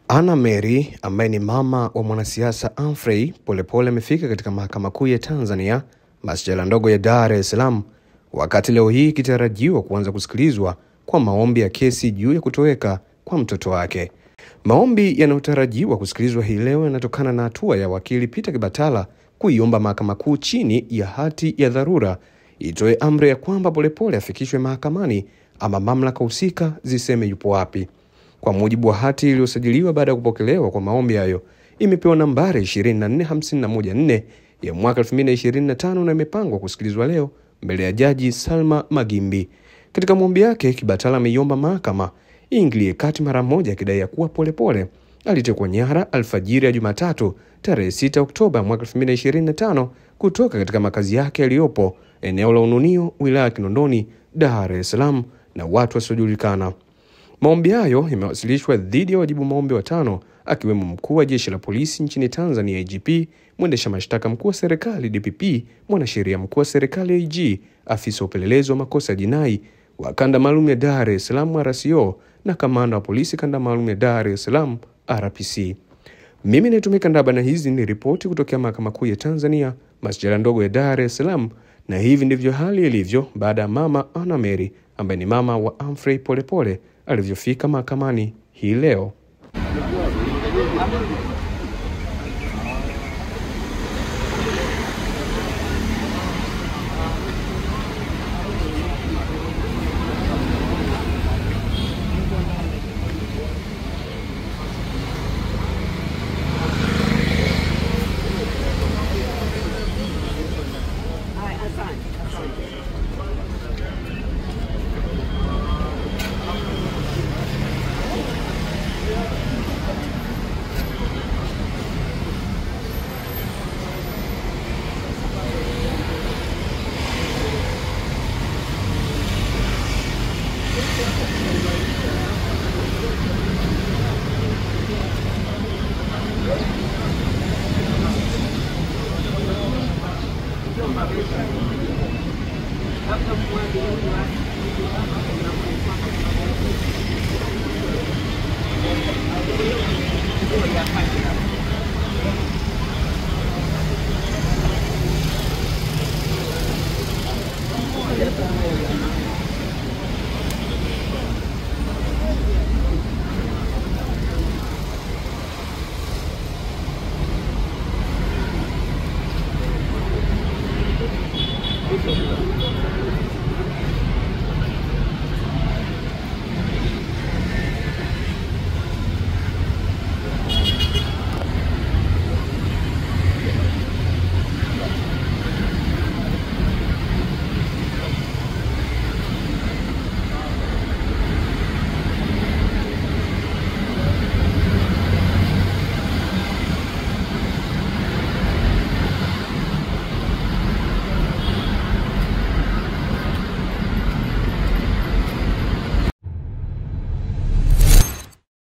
Anna Mary ambaye ni mama wa mwanasiasa Humphrey Polepole amefika katika Mahakama Kuu ya Tanzania, masjala ndogo ya Dar es Salaam, wakati leo hii ikitarajiwa kuanza kusikilizwa kwa maombi ya kesi juu ya kutoweka kwa mtoto wake. Maombi yanayotarajiwa kusikilizwa hii leo yanatokana na hatua ya wakili Peter Kibatala kuiomba Mahakama Kuu chini ya hati ya dharura itoe amri ya kwamba Polepole afikishwe mahakamani ama mamlaka husika ziseme yupo wapi. Kwa mujibu wa hati iliyosajiliwa baada ya kupokelewa kwa maombi hayo, imepewa nambari 24514 ya mwaka 2025 na imepangwa kusikilizwa leo mbele ya Jaji Salma Magimbi. Katika maombi yake, Kibatala ameiomba mahakama iingilie kati mara moja akidai ya kuwa Polepole alitekwa nyara alfajiri ya Jumatatu tarehe 6 Oktoba mwaka 2025 kutoka katika makazi yake yaliyopo eneo la Ununio, wilaya Kinondoni, Dar es Salaam na watu wasiojulikana. Maombi hayo yamewasilishwa dhidi ya wajibu maombi watano akiwemo mkuu wa jeshi la polisi nchini Tanzania IGP, mwendesha mashtaka mkuu wa serikali DPP, mwanasheria mkuu wa serikali IG, afisa upelelezi wa makosa ya jinai wa kanda maalum ya Dar es Salaam RCO na kamanda wa polisi kanda maalum ya Dar es Salaam RPC. Mimi natumika ndaba na hizi ni ripoti kutokea Mahakama Kuu ya Tanzania, masjala ndogo ya Dar es Salaam, na hivi ndivyo hali ilivyo baada ya mama Anna Mary ambaye ni mama wa Humphrey Polepole alivyofika mahakamani hii leo. Hapa